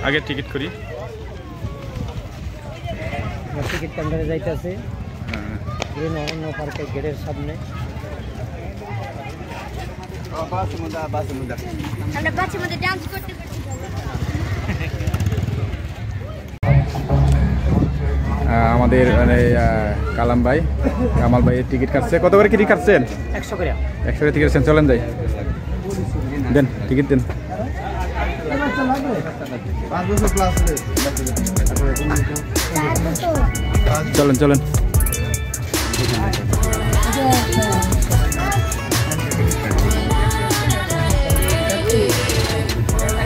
আগে টিকিট করি টিকিট কাউন্টারে যাইতেছে গ্রিন অরণ্য পার্কের গেটের সামনে আমাদের মানে কামাল ভাই টিকিট কাটছে। কত করে টিকিট কাটছেন? 100 করে। 100 করে টিকিট কাটছেন, চলেন যাই, দেন টিকিট দেন। চলেন চলেন,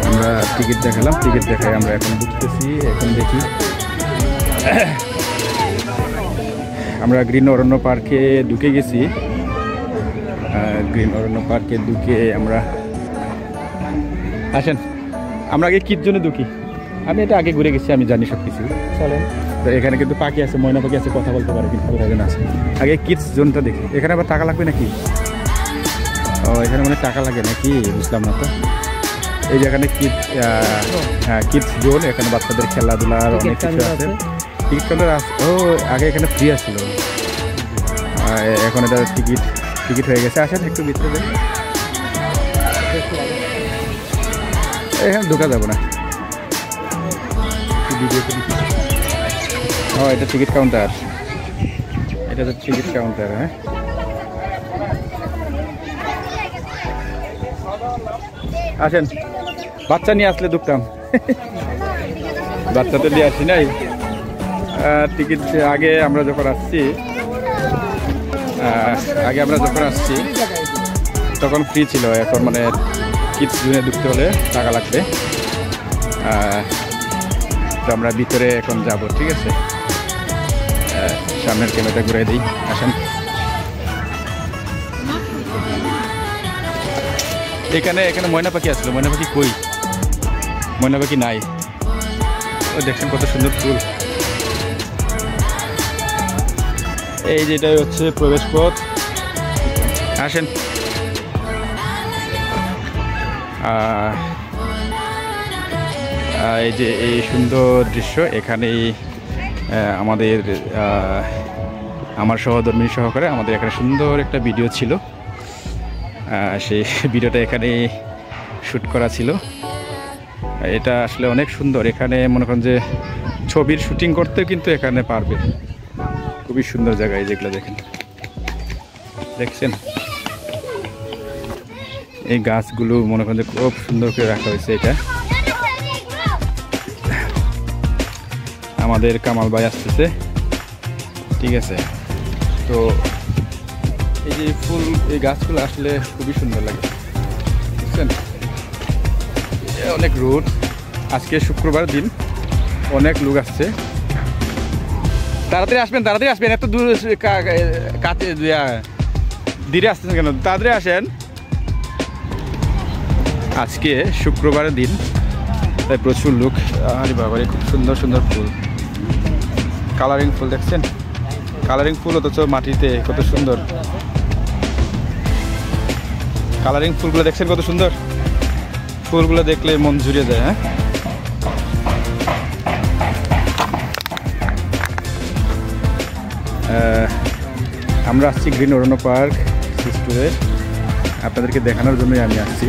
আমরা টিকিট দেখালাম, টিকিট দেখাই আমরা এখন ঢুকতেছি। এখন দেখি আমরা গ্রিন অরণ্য পার্কে ঢুকে গেছি। গ্রিন অরণ্য পার্কে ঢুকে আমরা আসেন, আমরা আগে কির জন্য ঢুকি। আমি এটা আগে ঘুরে গেছি, আমি জানি সব কিছু। চলেন, তো এখানে কিন্তু পাখি আছে, ময়না পাখি আছে, কথা বলতে পারে, কিন্তু আছে। আগে কিডস জোনটা দেখি। এখানে আবার টাকা লাগবে নাকি? ও এখানে মানে টাকা লাগে নাকি, বুঝলাম না তো। এই যে এখানে কিডস জোন, এখানে বাচ্চাদের খেলাধুলার অনেক কিছু আছে। টিকিট কাউন্টার আছে। ও আগে এখানে ফ্রি আসছিল, এখন এটা টিকিট হয়ে গেছে। আসেন একটু ভিতরে যাই, এখানে ঢোকা যাবো না। ও এটা টিকিট কাউন্টার, এটা তো টিকিট কাউন্টার। হ্যাঁ আসেন, বাচ্চা নিয়ে আসলে ঢুকতাম, বাচ্চা তো নিয়ে আসি নাই। টিকিট আগে আমরা যখন আসছি তখন ফ্রি ছিল, এখন মানে কিডস জোনে ঢুকতে হলে টাকা লাগবে। তো আমরা ভিতরে এখন যাব, ঠিক আছে। সামনের ক্যামেরাটা ঘুরে দিই, আসেন। এখানে ময়না পাখি আসলো, ময়না পাখি কই? ময়না পাখি নাই। ও দেখছেন কত সুন্দর ফুল। এই যে এটাই হচ্ছে প্রবেশ পথ, আসেন। এই যে এই সুন্দর দৃশ্য, এখানেই আমাদের আমার সহধর্মী সহকারে আমাদের এখানে সুন্দর একটা ভিডিও ছিল। সেই ভিডিওটা এখানে শ্যুট করা ছিল। এটা আসলে অনেক সুন্দর। এখানে মনে করেন যে ছবির শুটিং করতেও কিন্তু এখানে পারবে। খুবই সুন্দর জায়গায়, যেগুলো দেখছেন এই গাছগুলো মনে করেন যে খুব সুন্দর করে রাখা হয়েছে। এটা আমাদের কামাল ভাই আসতেছে, ঠিক আছে। তো এই যে ফুল, এই গাছগুলো আসলে খুবই সুন্দর লাগে, বুঝছেন। অনেক রোদ, আজকে শুক্রবার দিন, অনেক লোক আসছে। তাড়াতাড়ি আসবেন, এত দূর কাছে ধীরে আসতেছেন কেন? তাড়াতাড়ি আসেন, আজকে শুক্রবারের দিন, তাই প্রচুর লোক। আরে বাবারে, খুব সুন্দর সুন্দর ফুল, কালারিং ফুল, দেখছেন কালারিং ফুল, অথচ মাটিতে কত সুন্দর কালারিং ফুলগুলো, দেখছেন কত সুন্দর ফুলগুলো, দেখলে মন জুড়ে যায়। হ্যাঁ, আমরা আসছি গ্রিন অরণ্য পার্ক ট্যুরে, আপনাদেরকে দেখানোর জন্যই আমি আসছি।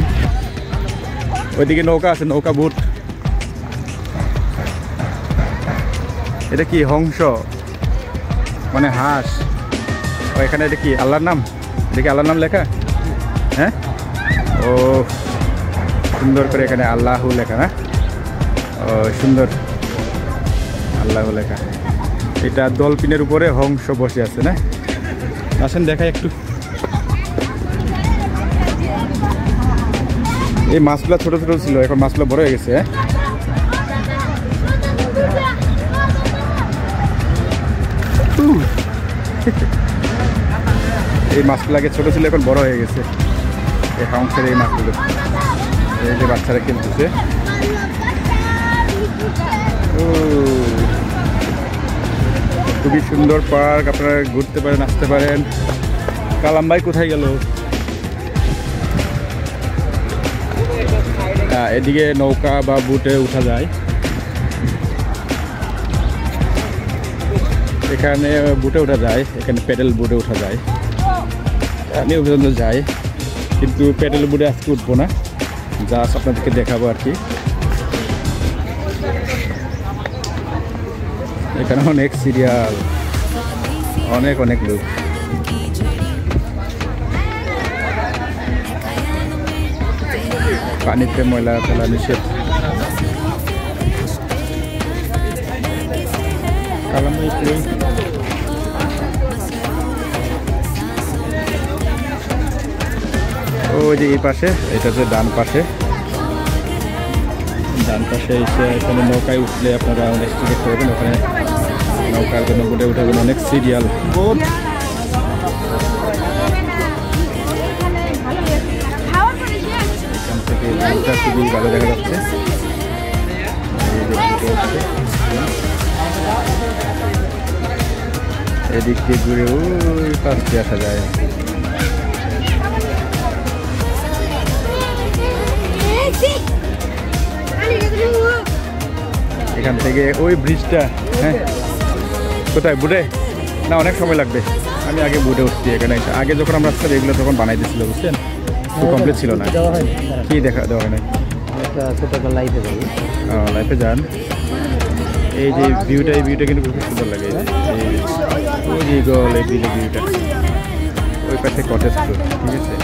ওইদিকে নৌকা আছে, নৌকা বোট। এটা কি হংস, মানে হাঁস? ও এখানে এটা কি আল্লাহর নাম? এটা কি আল্লাহর নাম লেখা? হ্যাঁ, ও সুন্দর করে এখানে আল্লাহু লেখা, না? ও সুন্দর, আল্লাহু লেখা। এটা ডলফিনের উপরে হংস বসে আছে, না? আসেন দেখাই একটু। এই মাছগুলো ছোট ছোট ছিল, এখন মাছগুলো বড় হয়ে গেছে। এই মাছগুলো আগে ছোট ছিল, এখন বড় হয়ে গেছে এই হংসের এই মাছগুলো। এই যে বাচ্চারা খেলতেছে। খুবই সুন্দর পার্ক, আপনারা ঘুরতে পারেন, আসতে পারেন। কালাম ভাই কোথায় গেল? এদিকে নৌকা বা বুটে উঠা যায়, এখানে বুটে উঠা যায়, এখানে প্যাডেল বুটে উঠা যায়। আমি পর্যন্ত যাই, কিন্তু প্যাডেল বুটে আজকে উঠবো না, জাস্ট আপনাদেরকে দেখাবো আর কি। এখানে অনেক সিরিয়াল, অনেক অনেক লোক। পানিতে ময়লা ফেলা নিষেধ। ওই যে এই পাশে, এটা হচ্ছে ডান পাশে। ডান পাশে এসে এখানে নৌকায় উঠলে আপনারা অনেক টিকিট করবেন। ওখানে নৌকার জন্য বুটে উঠে অনেক সিরিয়াল। এখান থেকে ভিউটা খুবই ভালো দেখা যাচ্ছে। এদিক দিয়ে ঘুরে ওই পাশ দিয়ে আসা যায়। এখান থেকে ওই ব্রিজটা, হ্যাঁ কোথায় বুটে না, অনেক সময় লাগবে। আমি আগে বুটে উঠছি এখানে। আগে যখন আমরা আসতাম এগুলো তখন বানাই দিয়েছিল, বুঝছেন, তো কমপ্লিট ছিল না। কি দেখা দেওয়া হয় না, লাইফে যান। এই যে ভিউটা, এই ভিউটা কিন্তু খুব সুন্দর লাগে। ওই যে গল এই ভিউটা, ওই পাশে কটেজ, ঠিক আছে।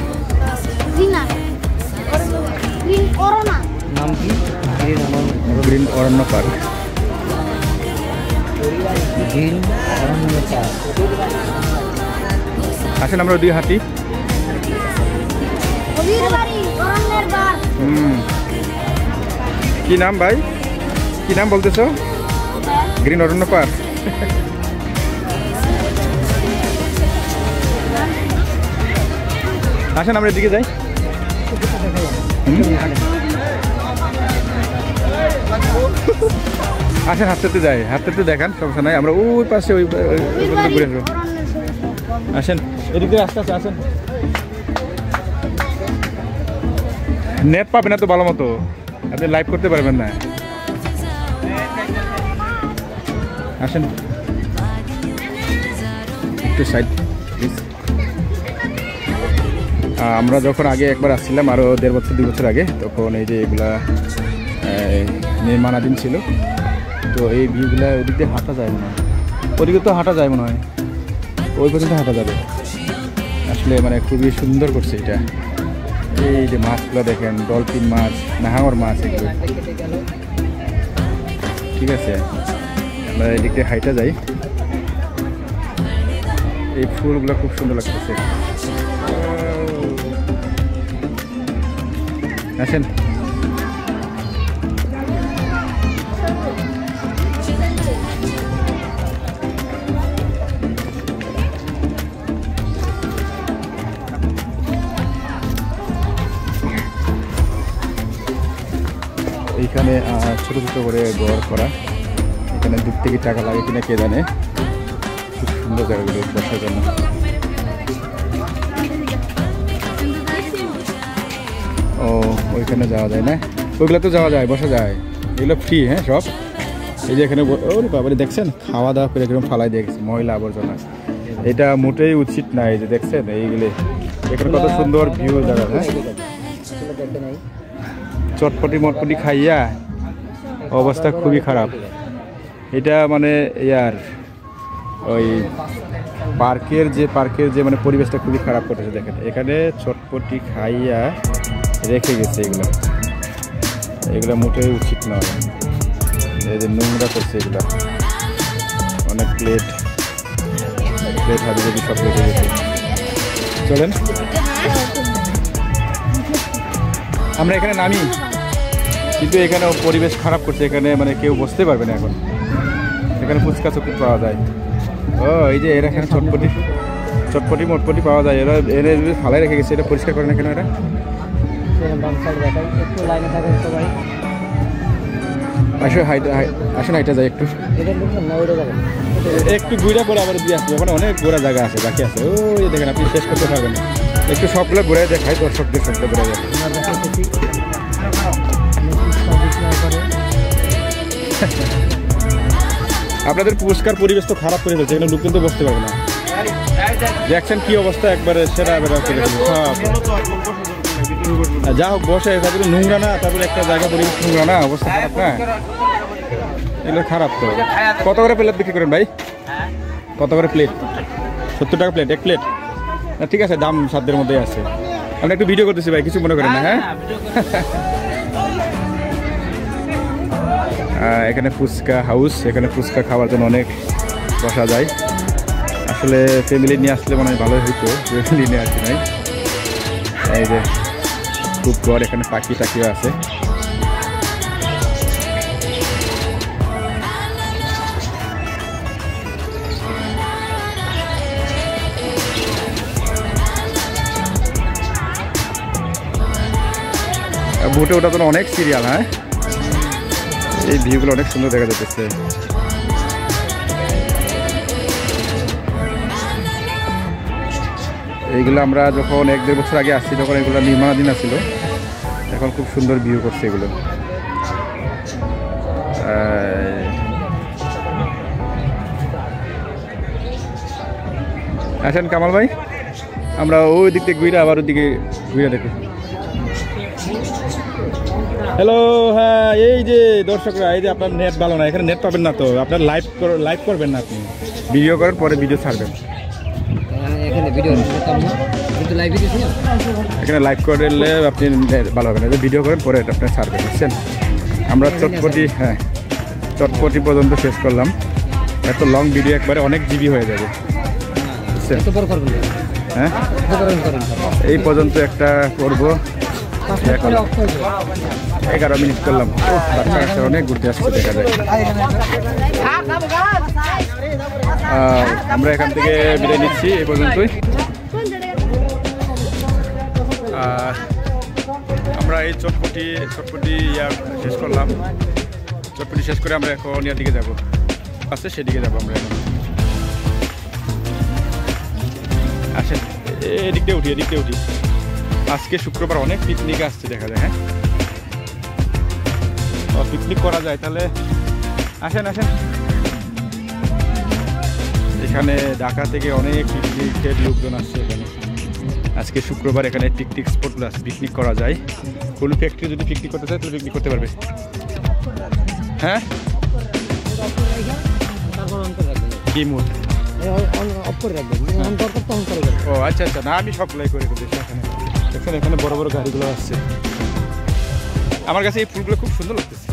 নাম কি? গ্রিন অরণ্য পার্ক। আসেন আমরা দুই হাঁটি। কি নাম ভাই, কি নাম বলতেছো? গ্রিন অরণ্য পার্ক। আসেন আমরা এদিকে যাই। আসেন হাঁটতে যাই, হাঁটতে দেখান, সমস্যা নাই। আমরা ওই পাশে ওই ঘুরে আসবো। আসেন এদিকে, আস্তে আস্তে আসেন। নেট পাবেন না তো ভালো মতো, আপনি লাইভ করতে পারবেন না। আসেন একটু সাইড প্লিজ। আমরা যখন আগে একবার আসছিলাম, আরও 1.5 বছর 2 বছর আগে, তখন এই যে এগুলা নির্মাণাধীন ছিল। তো এই ভিউগুলা ওদিক দিয়ে হাঁটা যায় মনে হয়, ওদিকে তো হাঁটা যায় মনে হয়, ওই পর্যন্ত হাঁটা যাবে। আসলে মানে খুবই সুন্দর করছে এটা। এই যে মাছগুলো দেখেন, ডলফিন মাছ না হাঙর মাছ এগুলো, ঠিক আছে। আমরা এদিক দিয়ে হাইটা যাই। এই ফুলগুলো খুব সুন্দর লাগতেছে। আসেন এইখানে ছোট ছোট করে ঘর করা, এখানে দূর থেকে টাকা লাগে কিনা কে জানে। খুব সুন্দর জায়গাগুলো বসার জন্য। ও ওইখানে যাওয়া যায় না, ওইগুলো তো যাওয়া যায়, বসা যায়, এগুলো ফ্রি। হ্যাঁ সব এই যে এখানে, ওরে বাবারে দেখছেন খাওয়া দাওয়া করে এরকম ফালাই দিয়ে গেছে ময়লা আবর্জনা। এটা মোটেই উচিত না। এই যে দেখছেন এইগুলি, এখানে কত সুন্দর ভিউ জায়গা। হ্যাঁ চটপটি মটপটি খাইয়া অবস্থা খুবই খারাপ। এটা মানে ইয়ার ওই পার্কের যে মানে পরিবেশটা খুবই খারাপ করেছে। দেখেন এখানে চটপটি খাইয়া রেখে গেছে, এগুলো মোটেই উচিত নয়। এই যে নোংরা করছে এগুলা, অনেক প্লেট হাবি যদি সব রেখে গেছে। চলেন আমরা এখানে নামি, কিন্তু এখানে পরিবেশ খারাপ করছে। এখানে মানে কেউ বসতে পারবে না এখন। এখানে ফুচকা চকুট পাওয়া যায়। ও এই যে এরা এখানে চটপটি মটপটি পাওয়া যায়। এরা ফালাই রেখে গেছে, এটা পরিষ্কার করে না কেন এরা? ডান সাইড দেখাই, একটু লাইনে থাকেন সবাই। আসুন হাইটা যায় একটু, এটা দেখুন না, ওইটা যাবেন একটু ঘুরে পরে আবার দিয়ে আসবে। ওখানে অনেক ঘোরা জায়গা আছে, বাকি আছে। ওই দেখেন, আপনি শেষ করতে পারবেন না। একটু সবগুলো ঘুরে দেখাই দর্শকদের, সবগুলো ঘুরে যায়। আমরা দেখাইতেছি আপনাদের পুরস্কার পরিবেশ তো খারাপ করে ফেলছে, এখানে লোক কিন্তু বসতে পারবে না। দেখছেন কি অবস্থা, একবারে সেরা বেড়া করে যা হোক বসে, তারপরে নোংরা না, তারপরে একটা জায়গা পরিবেশ নোংরা না, অবস্থা খারাপ না, এগুলো খারাপ। তো কত করে প্লেট বিক্রি করেন ভাই? কত করে প্লেট? 70 টাকা প্লেট, এক প্লেট? না ঠিক আছে, দাম সাধ্যের মধ্যে আছে। আমরা একটু ভিডিও করতেছি ভাই, কিছু মনে করেন না? হ্যাঁ, এখানে ফুচকা হাউস, এখানে ফুচকা খাওয়ার জন্য অনেক বসা যায়। আসলে ফ্যামিলি নিয়ে আসলে মনে হয় ভালোই হইতো, ফ্যামিলি নিয়ে আসি নাই। এই যে খুব ঘর, এখানে পাখি টাকিও আছে। বোটে ওটা তো অনেক সিরিয়াল। হ্যাঁ, এই ভিউগুলো অনেক সুন্দর দেখা যাচ্ছে। এইগুলো আমরা যখন 1-1.5 বছর আগে আসছি, তখন এগুলো নির্মাণাধীন ছিল। এখন খুব সুন্দর ভিউ করছে এগুলো। আসেন কামাল ভাই, আমরা ওই দিক থেকে ঘুরে আবার ওইদিকে ঘুরে দেখি। হ্যালো, হ্যাঁ এই যে দর্শকরা, এই যে আপনার নেট ভালো না, এখানে নেট পাবেন না, তো আপনার লাইভ করবেন না, আপনি ভিডিও করার পরে ভিডিও ছাড়বেন। এখানে ভিডিও কিন্তু লাইভ ভিডিও ছিল, এখানে লাইভ করলে আপনি ভালো হবে না, ভিডিও করেন পরে আপনি ছাড়বেন, বুঝছেন? আমরা চটপটি পর্যন্ত শেষ করলাম। এত লং ভিডিও একবারে অনেক জিবি হয়ে যাবে, বুঝছেন? হ্যাঁ, এই পর্যন্ত একটা করবো। 11 মিনিট করলাম। অনেক ঘুরতে আসছে, দেখা যায়। আমরা এখান থেকে বিদায় নিচ্ছি এই পর্যন্তই। আমরা এই চটপটি শেষ করলাম। চটপটি শেষ করে আমরা এখন ইয়ার দিকে যাবো, আছে সেদিকে যাবো আমরা এখন। আসেন এদিকে উঠি। আজকে শুক্রবার, অনেক পিকনিক আসছে দেখা যায়। হ্যাঁ, পিকনিক করা যায় তাহলে। আসেন। এখানে ঢাকা থেকে অনেক পিকনিকের লোকজন আসছে এখানে। আজকে শুক্রবার, এখানে পিকনিক স্পটগুলো আছে, পিকনিক করা যায়। কোনো ফ্যাক্টরি যদি পিকনিক করতে চায় তাহলে পিকনিক করতে পারবে। হ্যাঁ, কি মুড ও আচ্ছা, না আমি সবগুলাই করে দিচ্ছি। এখানে বড় বড় গাড়িগুলো আসছে। আমার কাছে এই ফুলগুলো খুব সুন্দর লাগতেছে,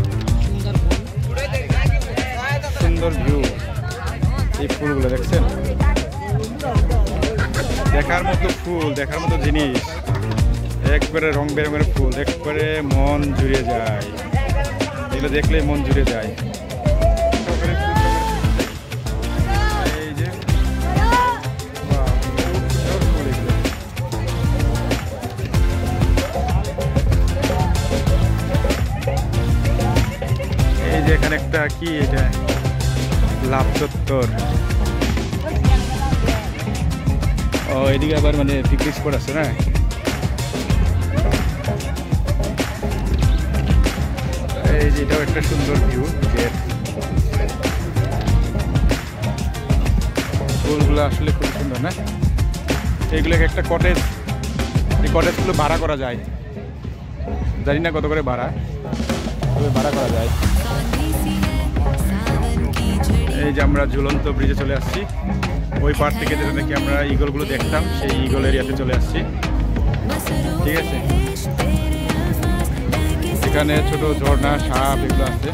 সুন্দর ভিউ। এই ফুলগুলো দেখছেন, দেখার মতো ফুল, দেখার মতো জিনিস, একবারে রং বেরঙের ফুল, একবারে মন জুড়ে যায়। এগুলো দেখলে মন জুড়ে যায়। এই যে এখানে একটা কি, এটা লাভ চত্বর। ও এদিকে আবার মানে পিকনিক স্পট আছে না। এই যে এটাও একটা সুন্দর ভিউ। ফুলগুলো আসলে খুব সুন্দর না। এইগুলোকে একটা কটেজ, এই কটেজগুলো ভাড়া করা যায়, জানি না কত করে ভাড়া করা যায়। এই যে আমরা ঝুলন্ত ব্রিজে চলে আসছি। ওই পার থেকে যেটা নাকি আমরা ইগলগুলো দেখতাম, সেই ইগল এরিয়াতে চলে আসছি। ঠিক আছে, এখানে ছোট ঝর্ণা, সাপ এগুলো আছে।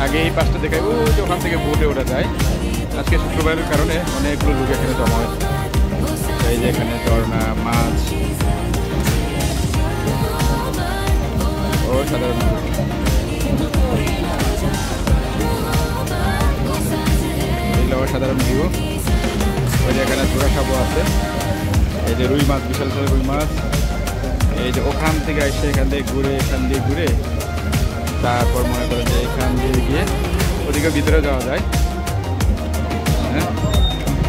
আগে এই পাশটা দেখাই, ওখান থেকে বোটে ওঠা যায়। আজকে শুক্রবারের কারণে অনেকগুলো লোক এখানে জমা হয়েছে। এই যে এখানে ঝর্ণা, মাছ, সাধারণ সাধারণ ভিউ। যে এখানে জোড়া সাবু আছে, এই যে রুই মাছ, বিশাল বিশাল রুই মাছ। এই যে ওখান থেকে এসে এখান থেকে ঘুরে, এখান দিয়ে ঘুরে তারপর মনে করেন যে এখান দিয়ে গিয়ে ওদিকে ভিতরে যাওয়া যায়। হ্যাঁ,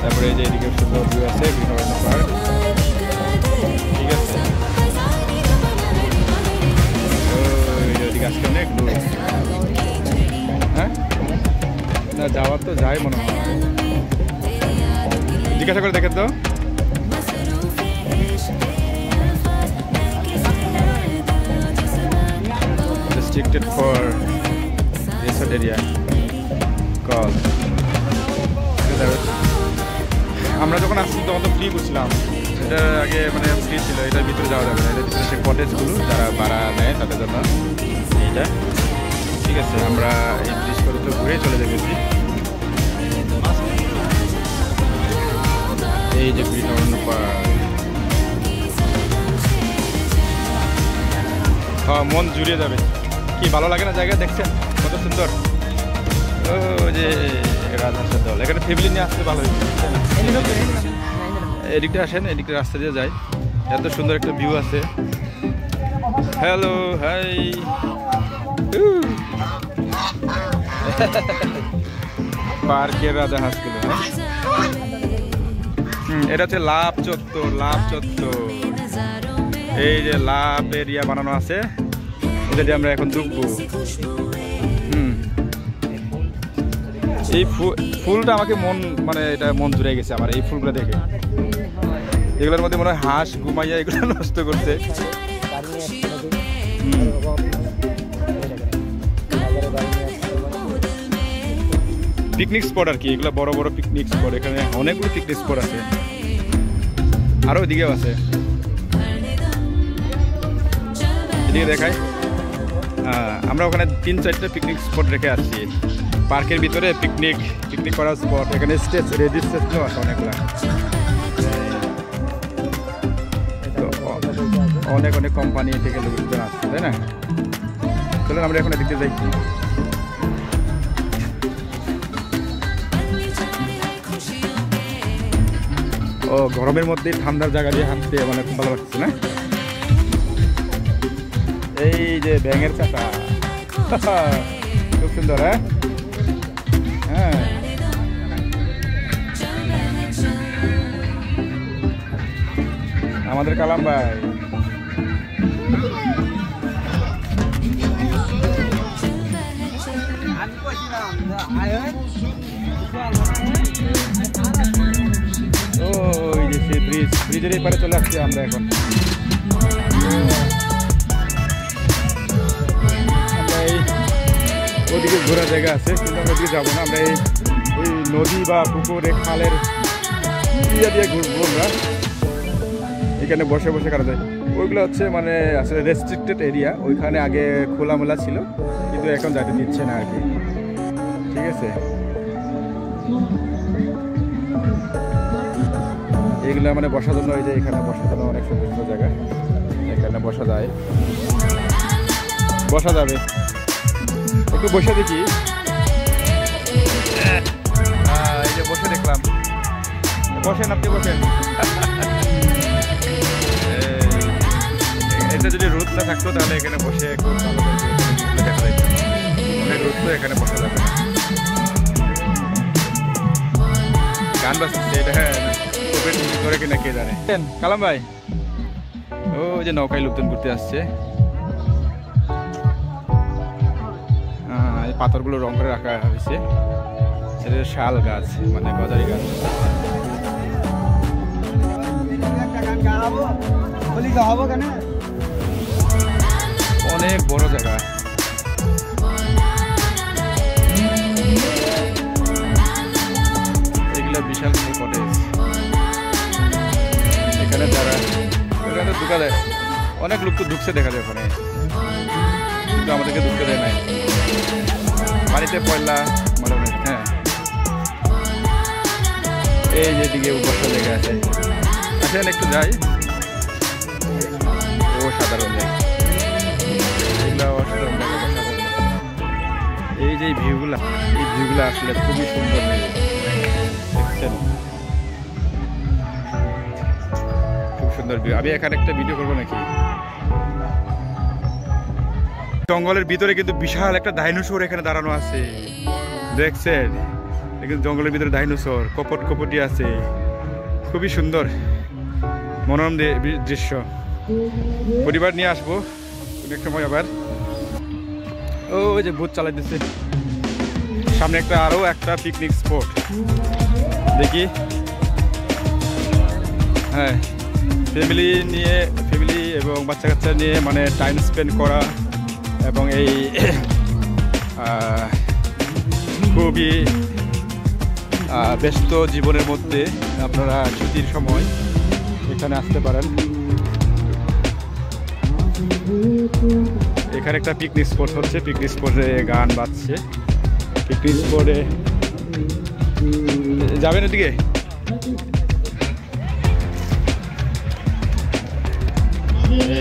তারপরে এই যে এদিকে সুন্দর ভিউ আছে বিভিন্ন পার্ক। ঠিক আছে, ওইদিকে আজকে অনেক দূর। হ্যাঁ, না যাওয়ার তো যায় মনে হয়, জিজ্ঞাসা করে দেখেন তো। Restricted for resort area call. আমরা যখন আসছি তখন তো ফ্রি বুঝলাম, এটা আগে মানে ফ্রি ছিল, এটার ভিতরে যাওয়া যাবে না, এটার ভিতরে সে কটেজগুলো যারা ভাড়া নেয় তাদের জন্য এইটা। ঠিক আছে, আমরা এই ব্রিজ করে তো ঘুরে চলে যাবেছি। এই যে বৃন্দাবন পার্ক, হ্যাঁ মন জুড়িয়ে যাবে। কি ভালো লাগে না জায়গা, দেখছেন কত সুন্দর। ও যে রাজহাঁসের দল, এখানে ফ্যামিলি নিয়ে আসতে ভালো হয়েছে। এদিকটা আসেন, এদিকটা রাস্তা দিয়ে যায়, এত সুন্দর একটা ভিউ আছে। Hello, hi. পার্কের রাজহাঁসগুলো, এটা হচ্ছে লাভ চত্বর। লাভ চত্বর, এই যে লাভ এরিয়া বানানো আছে, এটা দিয়ে আমরা এখন ঢুকবো। এই ফুলটা আমাকে মন মানে এটা মন জুড়ে গেছে আমার, এই ফুলগুলো দেখে। এগুলোর মধ্যে মনে হয় হাঁস ঘুমাইয়া এগুলো নষ্ট করছে। পিকনিক স্পট আর কি, এগুলো বড় বড় পিকনিক স্পট। এখানে অনেকগুলো পিকনিক স্পট আছে, আরো ওইদিকেও আছে। এদিকে দেখাই, আমরা ওখানে 3-4টা পিকনিক স্পট রেখে আসছি পার্কের ভিতরে। পিকনিক করার স্পট, এখানে স্টেজ, রেডি স্টেজও আছে অনেকগুলো। অনেক অনেক কোম্পানি থেকে লোকজন আসছে, তাই না? চলুন আমরা এখন দেখতে যাই। ও গরমের মধ্যে ঠান্ডার জায়গা দিয়ে হাঁটতে মানে খুব ভালো লাগছে না? এই যে ব্যাঙের চাকা, খুব সুন্দর। হ্যাঁ হ্যাঁ, আমাদের কালাম ভাই। ও ওই যে সেই ব্রিজের এই পারে চলে আসছি আমরা এখন। আমরা এই ওদিকে ঘোরার জায়গা আছে, কিন্তু আমরা ওদিকে যাবো না। আমরা এই নদী বা পুকুরে খালের ইয়া দিয়ে ঘুরবো আমরা। এখানে বসে বসে করা যায়। ওইগুলো হচ্ছে মানে আসলে রেস্ট্রিক্টেড এরিয়া, ওইখানে আগে খোলামেলা ছিল, কিন্তু এখন যাতে দিচ্ছে না আর কি। ঠিক আছে, এগুলো মানে বসার জন্য, এই যে এখানে বসার জন্য অনেক সুন্দর সুন্দর জায়গা, এখানে বসা যায়, বসা যাবে। একটু বসে দেখি, এই যে বসে দেখলাম। বসেন, আপনি বসেন। এটা যদি রোদ না থাকতো তাহলে এখানে বসে খুব ভালো দেখা যায়। অনেক রোদ তো এখানে বসা যাবে না। গান বাজছে এটা, হ্যাঁ করে কিনা কে জানে। কালাম ভাই, ও যে নৌকায় লোকজন ঘুরতে আসছে। এই পাথরগুলো রং করে রাখা হয়েছে, সেটা শাল গাছ মানে গজারি গাছ। অনেক বড় জায়গা। এগুলো বিশাল কটেজ। এখানে যারা এখানে ঢুকা যায়, অনেক লোক তো ঢুকছে দেখা যায় ওখানে, কিন্তু আমাদেরকে ঢুকতে দেয় নাই। বাড়িতে পয়লা মোটামুটি। হ্যাঁ, এই যেদিকে বসার জায়গা আছে, আসেন একটু যাই। ও সাধারণ জায়গা, এগুলো অসাধারণ জায়গা। এই যে ভিউগুলা, এই ভিউগুলা আসলে খুবই সুন্দর। দেখছেন সুন্দর ভিউ। আমি এখানে একটা ভিডিও করবো নাকি? জঙ্গলের ভিতরে কিন্তু বিশাল একটা ডাইনোসর এখানে দাঁড়ানো আছে, দেখছেন? জঙ্গলের ভিতরে ডাইনোসর কপটি আছে, খুবই সুন্দর মনোরম দৃশ্য। পরিবার নিয়ে আসবো অনেক সময় আবার। ও যে ভূত চালাইতেছে সামনে আরো একটা পিকনিক স্পট দেখি। হ্যাঁ, ফ্যামিলি এবং বাচ্চা কাচ্চা নিয়ে মানে টাইম স্পেন্ড করা এবং এই খুবই ব্যস্ত জীবনের মধ্যে আপনারা ছুটির সময় এখানে আসতে পারেন। এখানে একটা পিকনিক স্পট হচ্ছে, পিকনিক স্পটে গান বাজছে। পিকনিক স্পটে যাবেন ওদিকে?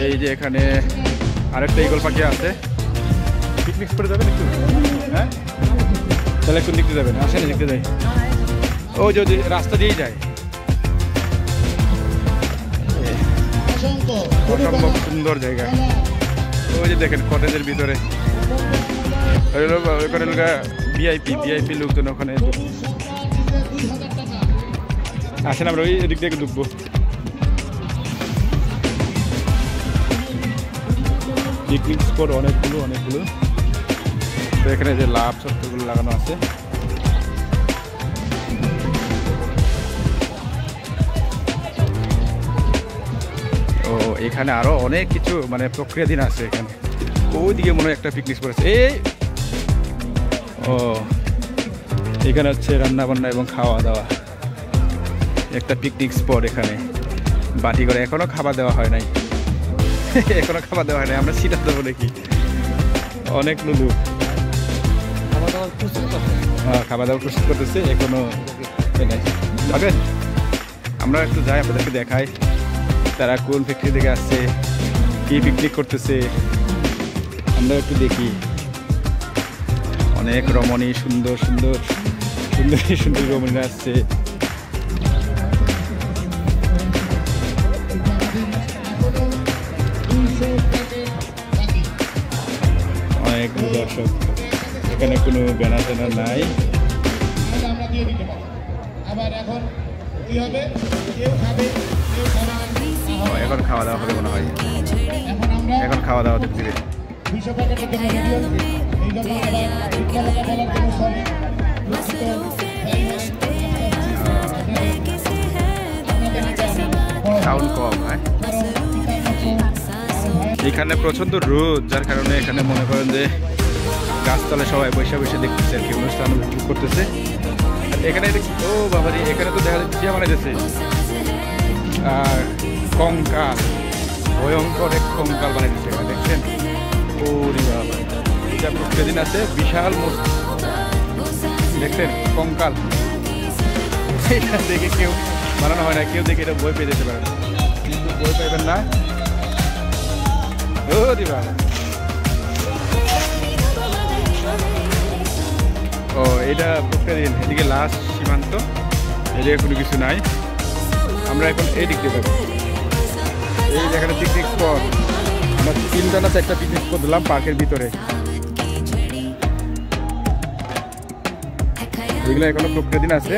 এই যে এখানে আরেকটা ঈগল পাখি আছে। পিকনিক স্পটে যাবেন একটু? হ্যাঁ, তাহলে একটু দেখতে যাবেন। আসেন দেখতে যাই। ও যদি রাস্তা দিয়েই যায়, অসম্ভব সুন্দর জায়গা। ওই যে দেখেন কটেজের ভিতরে ভিআইপি লোকজন ওখানে। আসেন আমরা ওই দিক থেকে ঢুকবো। পিকনিক স্পট অনেকগুলো তো এখানে যে লাভ সত্তরগুলো লাগানো আছে। ও এখানে আরো অনেক কিছু মানে প্রক্রিয়াধীন আছে এখানে। ওইদিকে মনে হয় একটা পিকনিক স্পট আছে। ও এখানে হচ্ছে রান্না বান্না এবং খাওয়া দাওয়া, একটা পিকনিক স্পট। এখানে বাটি করে এখনো খাবার দেওয়া হয় নাই আমরা সিটা দেবো নাকি? অনেক লোক খাবার দাবার প্রস্তুত করতেছে এখনো। আমরা একটু যাই, আপনাদেরকে দেখাই তারা কোন ফ্যাক্টরি থেকে আসছে, কি পিকনিক করতেছে, আমরা একটু দেখি। অনেক রমণী, সুন্দর রমণীরা আসছে। অনেক দর্শক, এখানে কোনো ব্যানার ট্যানার নাই। এখন খাওয়া দাওয়া হবে মনে হয়, এখন খাওয়া দাওয়া দেখতে দিবে। সাউন্ড কম, হ্যাঁ। এখানে প্রচন্ড রোদ, যার কারণে এখানে মনে করেন যে গাছতলায় সবাই বসে দেখতেছে আর কি, অনুষ্ঠান উপভোগ করতেছে। এখানে ও বাবারি, এখানে তো দেখা যাচ্ছে বানাইতেছে কঙ্কাল, ভয়ঙ্কর এক কঙ্কাল বানাইতেছে এখানে, দেখছেন? ওরে বাবা, এটা প্রতিদিন আছে বিশাল মূর্তি, দেখছেন? কঙ্কাল। এটা দেখে কেউ বানানো হয় না, কেউ দেখে এটা বই পেয়ে যেতে পারে না, কিন্তু বই পাইবেন না। ওরে বাবা, ও এটা প্রতিদিন। এদিকে লাস্ট সীমান্ত, এদিকে কোনো কিছু নাই। আমরা এখন এই দিক দিয়ে যাবো। এই যেখানে পিকনিক স্পট, আমরা 3টা না 4টা পিকনিক স্পট দিলাম পার্কের ভিতরে। এগুলো এখনো প্রতিদিন আছে।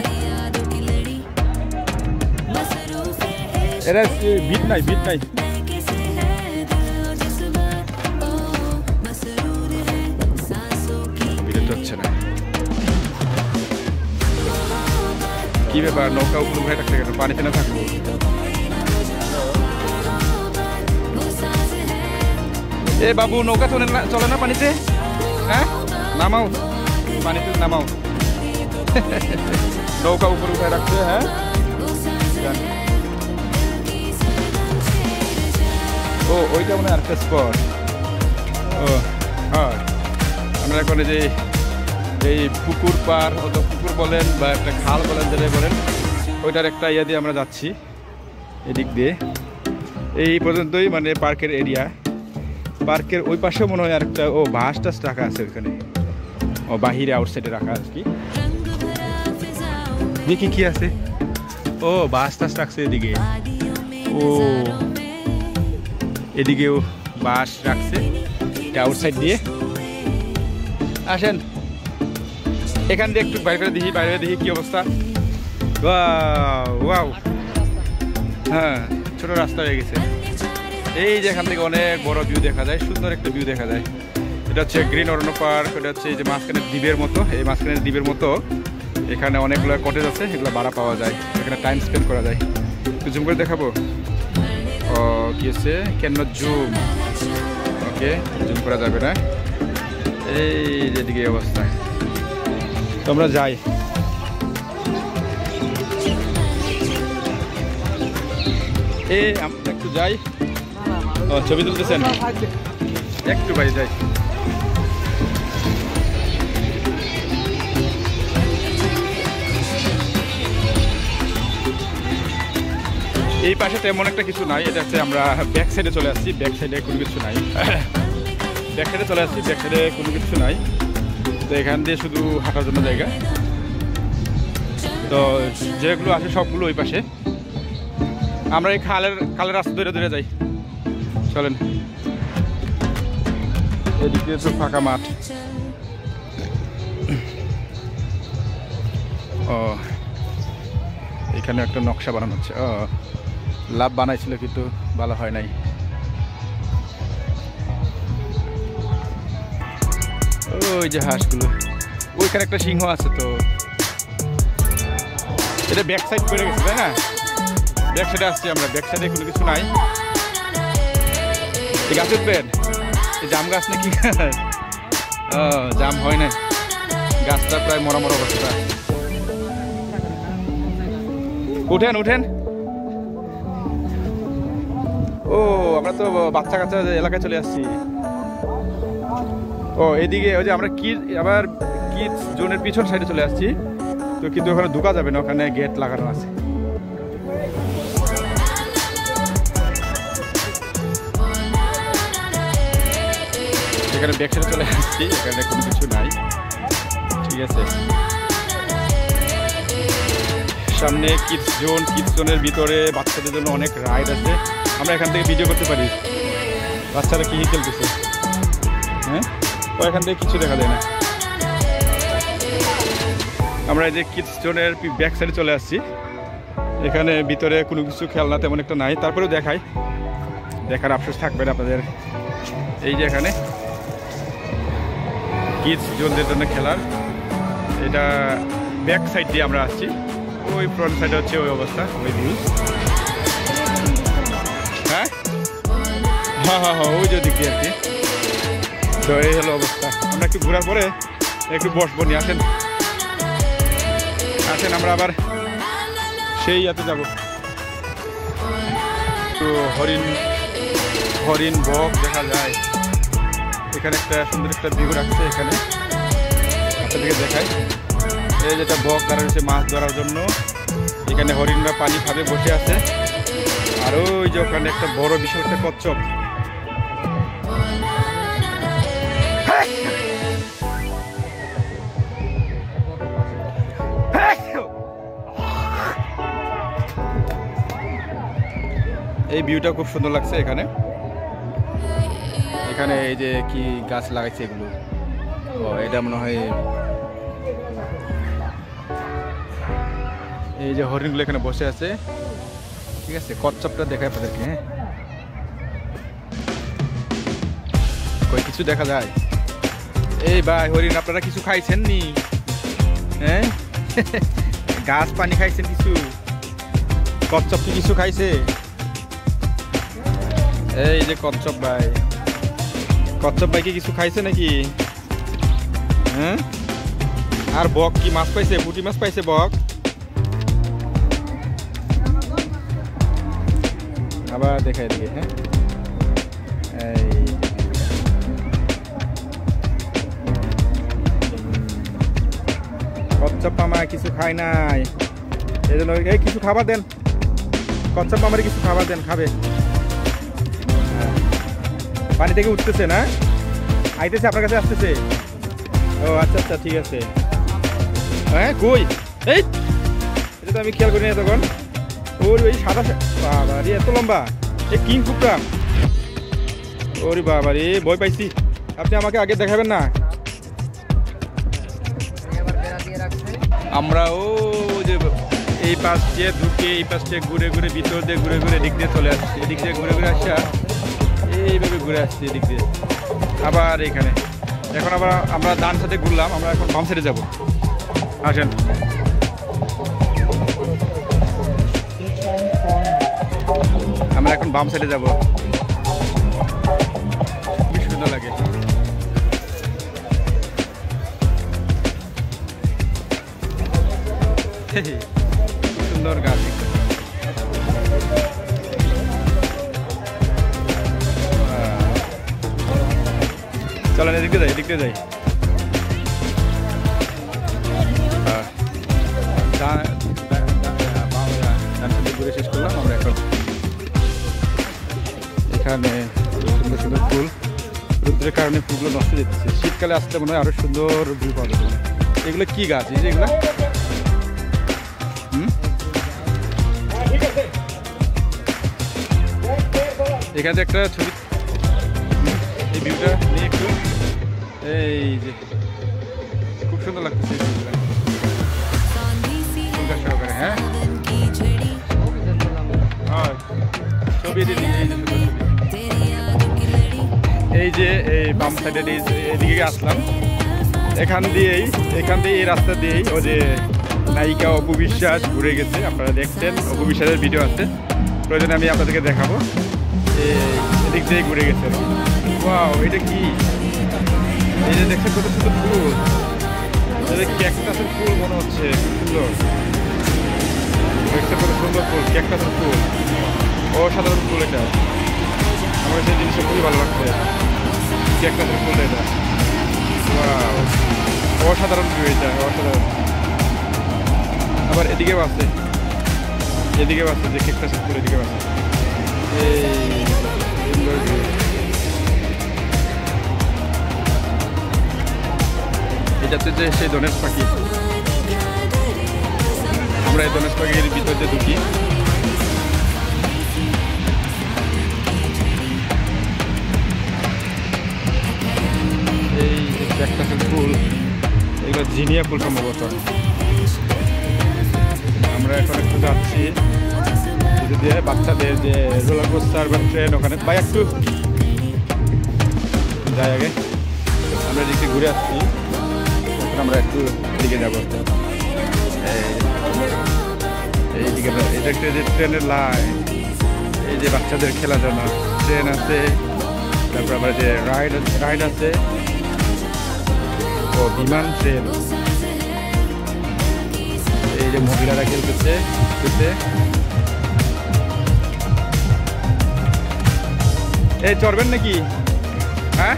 এরা বিট নাই হচ্ছে না। কি ব্যাপার, নৌকা উপর উঠে থাকতে গেল, পানিতে না থাকবো? এ বাবু, নৌকা চলে না পানিতে? হ্যাঁ, নামাও, পানিতে নামাও। নৌকা উপর উঠে রাখছে। হ্যাঁ, ও ওইটা মনে হয় আরেকটা স্পট। ও হ্যাঁ, আমরা এখন এই পুকুর পার, অথবা পুকুর বলেন বা একটা খাল বলেন, যেটাই বলেন, ওইটার একটা ইয়া দিয়ে আমরা যাচ্ছি এদিক দিয়ে। এই পর্যন্তই মানে পার্কের এরিয়া। পার্কের ওই পাশেও মনে হয় আরেকটা বাস টাস রাখা আছে ওইখানে, বাহিরে আউটসাইডে রাখা আছে। কি দেখি কি আছে? বাস টাস রাখছে এদিকে। ও এদিকেও বাঁশ রাখছে আউটসাইড দিয়ে। আসেন এখান দিয়ে একটু বাইরে দেখি কি অবস্থা। ওয়াও, হ্যাঁ ছোট রাস্তা হয়ে গেছে। এই যে এখান থেকে অনেক বড় ভিউ দেখা যায়, সুন্দর একটা ভিউ দেখা যায়। এটা হচ্ছে গ্রিন অরণ্য পার্ক। এটা হচ্ছে এই যে মাঝখানের দ্বীপের মতো, এই মাঝখানের দ্বীপের মতো এখানে অনেকগুলো কটেজ আছে, এগুলো ভাড়া পাওয়া যায়, এখানে টাইম স্পেন্ড করা যায়। একটু জুম করে দেখাবো। ও কি হচ্ছে, কেন জুম, ওকে জুম করা যাবে না। এই যেদিকে অবস্থা, তোমরা যাই। এই আমরা একটু যাই। ও ছবি তুলতেছেন, একটু বাইরে যাই। এই পাশে তেমন একটা কিছু নাই, এটা হচ্ছে আমরা ব্যাক সাইডে চলে আসছি। ব্যাক সাইডে কোনো কিছু নাই, ব্যাক সাইডে চলে আসছি, ব্যাক সাইডে কোনো কিছু নাই। তো এখান দিয়ে শুধু হাঁটার জন্য জায়গা। তো যেগুলো আছে সবগুলো ওই পাশে। আমরা এই খালের রাস্তা ধরে যাই, চলেন। এদিক দিয়ে তো ফাঁকা মাঠ। ও এখানে একটা নকশা বানানো হচ্ছে। ও লাভ বানাইছিল কিন্তু ভালো হয় নাই। ওই যে হাঁসগুলো, ওইখানে একটা সিংহ আছে। তো এটা ব্যাক সাইড পড়ে গেছে তাই না? ব্যাক সাইডে আসছি আমরা, ব্যাক সাইডে কোনো কিছু নাই। এই গাছ উঠবেন, এই জাম গাছ নাকি? জাম হয় না, গাছটা প্রায় মরা অবস্থা। উঠেন উঠেন। ও আমরা তো বাচ্চা কাচ্চা এলাকায় চলে আসছি। ও এদিকে ওই যে আমরা আবার কিডস জোনের পিছন সাইডে চলে আসছি। তো কিন্তু ওখানে ঢোকা যাবে না, ওখানে গেট লাগানো আছে। এখানে ব্যাক সাইডে চলে আসছি, এখানে কোনো কিছু নাই, ঠিক আছে। সামনে কিডস জোনের ভিতরে বাচ্চাদের জন্য অনেক রাইড আছে। আমরা এখান থেকে ভিডিও করতে পারি, বাচ্চারা কি খেলতেছে। হ্যাঁ ও এখান থেকে কিছু দেখা যায় না। আমরা এই যে কিডস জোনের ব্যাক সাইডে চলে আসছি। এখানে ভিতরে কোনো কিছু খেলনা তেমন একটা নাই, তারপরেও দেখাই, দেখার আফসোস থাকবে না আপনাদের। এই যে এখানে কিডস জোনদের জন্য খেলার, এটা ব্যাক সাইড দিয়ে আমরা আসছি। ওই ফ্রন্ট সাইডে হচ্ছে ওই অবস্থা, ওই ভিউ। হ্যাঁ হ্যাঁ হ্যাঁ হ্যাঁ ওই যে দিক দিয়ে আর কি। তো এই হলো অবস্থা। আমরা একটু ঘোরার পরে একটু বসবো নি। আসেন আসেন, আমরা আবার সেই ইয়াতে যাব। তো হরিণ বক দেখা যায়। এখানে একটা সুন্দর একটা ভিউ রাখছে, এখানে আপনাদেরকে দেখাই। এই যেটা বক তারা হচ্ছে মাছ ধরার জন্য। এখানে হরিণরা পানি খাবে বসে আছে। আর ওই যে ওখানে একটা বড় বিশাল একটা কচ্ছপ। এই ভিউটা খুব সুন্দর লাগছে। এখানে এখানে এই যে কি গাছ লাগাইছে এগুলো, ও এটা মনে হয় এই যে হরিণগুলো এখানে বসে আছে, ঠিক আছে। কচ্ছপটা দেখায় আপনাদেরকে। হ্যাঁ কই কিছু দেখা যায়? এই ভাই হরিণ, আপনারা কিছু খাইছেন নি? হ্যাঁ গাছ পানি খাইছেন কিছু? কচ্ছপ কি কিছু খাইছে? এই যে কচ্ছপ ভাই, কচ্ছপ ভাই কি কিছু খাইছে নাকি? হ্যাঁ আর বক কি মাছ পাইছে? পুঁটি মাছ পাইছে বক? আবার দেখাই দিকে। হ্যাঁ এই কচ্ছপ মামা কিছু খায় নাই, এই জন্য এই কিছু খাবার দেন। কচ্ছপ মামারে কিছু খাবার দেন, খাবে। পানি থেকে উঠতেছে না, আইতেছে আপনার কাছে, আসতেছে। ও আচ্ছা আচ্ছা ঠিক আছে। হ্যাঁ কই? এই এটা তো আমি খেয়াল করি না তখন। ওর এই সাদা বাবা রে, এত লম্বা! এ কিং কুকরা! ওরে বাবা রে, ভয় পাইছি। আপনি আমাকে আগে দেখাবেন না? আমরা ও যে এই পাশ দিয়ে ঢুকে এই পাশ দিয়ে ঘুরে ঘুরে ভিতর দিয়ে ঘুরে ঘুরে এদিক দিয়ে চলে আসছি, এদিক দিয়ে ঘুরে ঘুরে আসা এইভাবে ঘুরে আসছি এদিক দিয়ে আবার এখানে। এখন আবার আমরা ডান সাইডে ঘুরলাম, আমরা এখন বাম সাইডে যাবো। আসেন। আমরা এখন বাম সাইডে যাবো। খুবই সুন্দর লাগে। সুন্দর গাছ। চলেন এদিকে যাই, এদিকে যাই। ঘুরে শেষ করলাম আমরা এখন। এখানে সুন্দর সুন্দর ফুল, রোদ্রের কারণে ফুলগুলো নষ্ট হয়ে যাচ্ছে। শীতকালে আসতে মনে হয় আরো সুন্দর ভিউ পাওয়া যাবে। এগুলো কি গাছ? এই যে এগুলো এখানে একটা ছবি, এই ভিউটা নিয়ে একটু, এই যে খুব সুন্দর লাগতেছে সহকারে। হ্যাঁ ছবি এই যে এই বাম সাইডে এদিকে আসলাম, এখান দিয়েই এই রাস্তা দিয়েই ও যে নায়িকা অপু বিশ্বাস ঘুরে গেছে। আপনারা দেখছেন, অপু বিশ্বাসের ভিডিও আছে, প্রয়োজনে আমি আপনাদেরকে দেখাবো। এদিক দিয়ে ঘুরে গেছে। ওয়াও, এটা কি? এই যে দেখছেন কত সুন্দর ফুল, ক্যাকটাসের ফুল মনে হচ্ছে, খুব সুন্দর। দেখছেন কত সুন্দর ফুল, ক্যাকটাসের ফুল, অসাধারণ ফুল। এটা আমার সেই জিনিসটা খুবই ভালো লাগছে, ক্যাকটাসের ফুল। এটা ওয়াও, অসাধারণ ভিউ, এটা অসাধারণ। আবার এদিকেও আছে যে ক্যাকটাসের ফুল, এদিকেও আছে। এটা হচ্ছে যে সেই ধনেশ পাখি। আমরা এই ধনেশ পাখির ভিতর দিয়ে ঢুকি। এই ক্যাকটাসের ফুল, এগুলো জিনিয়া ফুল সম্ভবত। আমরা এখন একটু যাচ্ছি দিয়ে বাচ্চাদের যে রোলার কোস্টার বা ট্রেন, ওখানে ভাই একটু যাই আগে। আমরা এদিকে ঘুরে আসছি, আমরা একটু এদিকে যাবো। এইদিকে এটা একটা যে ট্রেনের লাইন, এই যে বাচ্চাদের খেলার জন্য ট্রেন আছে, তারপর আবার যে রাইড আছে, ও বিমান ট্রেন। এই যে মহিলারা খেলতেছে। এই চড়বেন নাকি? হ্যাঁ,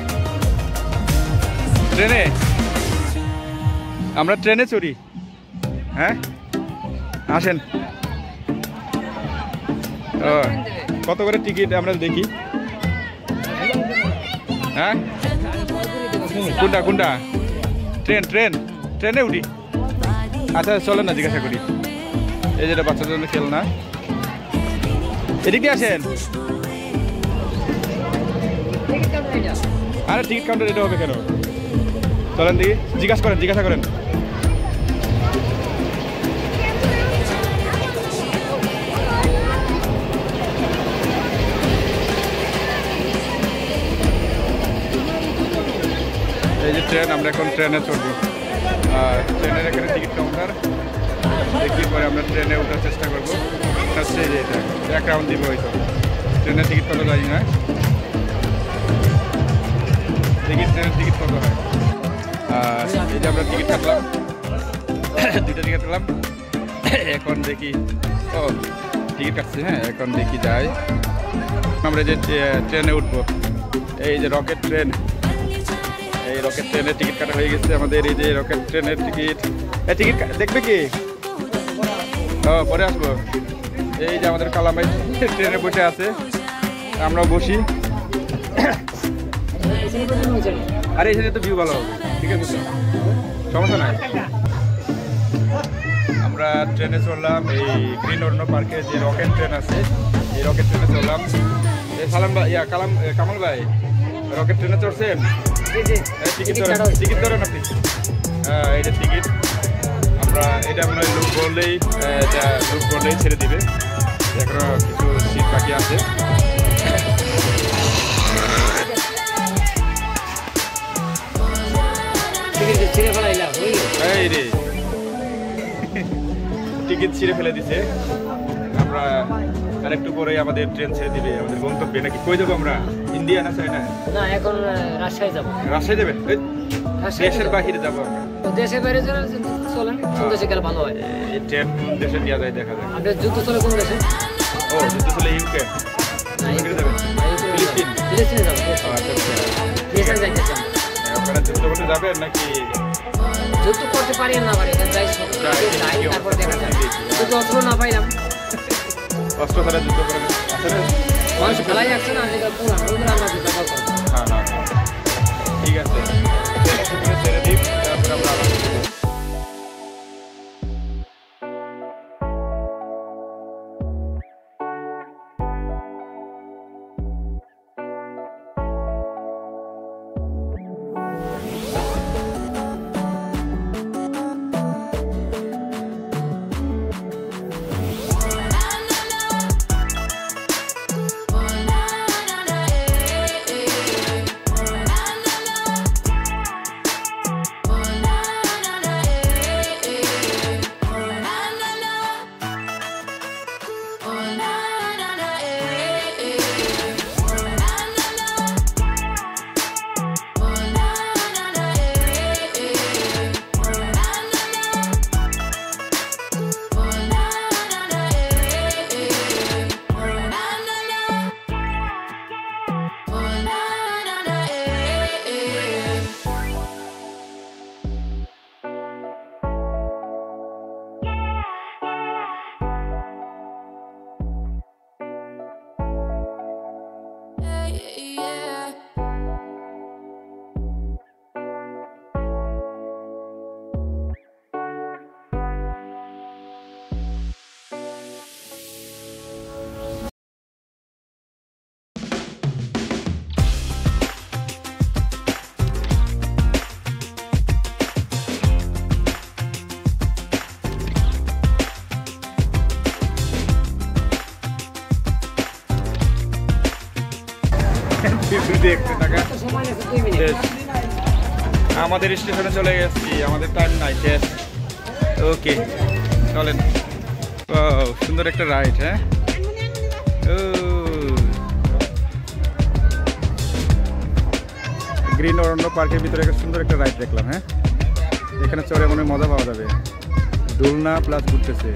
ট্রেনে? আমরা ট্রেনে চড়ি। হ্যাঁ, আসেন। কত করে টিকিট আমরা দেখি? হ্যাঁ, কোনটা? ট্রেনে উঠি। আচ্ছা চলেন না, জিজ্ঞাসা করি। এই যেটা বাচ্চাদের জন্য খেলনা, এদিক দিয়ে আসেন। আরে টিকিট কাউন্টার এটা হবে কেন? চলেন দেখি, জিজ্ঞাসা করেন। এই যে ট্রেন, আমরা এখন ট্রেনে চড়বো। আর ট্রেনের এখানে টিকিট কাউন্টার, দেখি পরে আমরা ট্রেনে ওঠার চেষ্টা করবো। হচ্ছে যে এটা 1 রাউন্ড দিবে হয়তো। ট্রেনের টিকিট কত জানি না, দেখি ট্রেনের টিকিট কত হয়। আর এই যে আমরা টিকিট কাটলাম, 2টা টিকিট কাটলাম। এখন দেখি, টিকিট কাটছি। হ্যাঁ, এখন দেখি যাই আমরা যে ট্রেনে উঠবো। এই যে রকেট ট্রেন, এই রকেট ট্রেনের টিকিট কাটা হয়ে গেছে আমাদের। এই যে রকেট ট্রেনের টিকিট দেখবে কি? পরে আসবো। এই যে আমাদের কালামাই ট্রেনে বসে আছে, আমরাও বসি। আরে এখানে তো ভিউ ভালো হবে, ঠিক আছে, সমস্যা নাই। আমরা ট্রেনে চললাম এই গ্রিন অরণ্য পার্কে যে রকেট ট্রেন আছে এই রকেট ট্রেনে চললাম। সালাম ভাই, কামাল ভাই, রকেট ট্রেনে চড়ছেন? টিকিট ধরেন আপনি? এটা টিকিট এটা আমরা লুক বললেই ছেড়ে দিবে। এখনো কিছু সিট বাকি আছে। এই রে টিকিট ছিঁড়ে ফেলে দিছে। আমরা আরেকটু পরে আমাদের ট্রেন ছেড়ে দিবে আমাদের গন্তব্যে। নাকি কই যাবো আমরা? ইন্ডিয়া না চাইনা? না, এখন রাজশাহী যাবো। রাজশাহী যাবেন? দেশের বাহিরে যাবো আমরা। দেশের বাইরে চলেন, কোন দেশে গেলে ভালো হয়? ট্রেন কোন দেশে নিয়ে যায় দেখা যায়। আপনার যুদ্ধ চলে কোন দেশে? ও, যুদ্ধ চলে ইউক্রেন। ফিলিস্তিনে যাবো। ওখানে যুদ্ধ করতে যাবেন নাকি? যুদ্ধ করতে পারি না পারি, তারপর দেখা যায়। যদি অস্ত্র না পাইলাম, অস্ত্র ছাড়া যুদ্ধ করেন আসলে মানুষ খেলাই যাচ্ছে না। আমরা যুদ্ধ করবো। হ্যাঁ, ঠিক আছে, ছেড়ে দিই, তারপরে আমরা আবার আমাদের স্টেশনে চলে গেছি। আমাদের টাইম নাই, শেষ। ওকে, চলেন। সুন্দর একটা রাইড। হ্যাঁ, গ্রিন অরণ্য পার্কের ভিতরে একটা সুন্দর একটা রাইড দেখলাম। হ্যাঁ, এখানে চড়ে মনে মজা পাওয়া যাবে। দোলনা প্লাস ঘুরতেছে।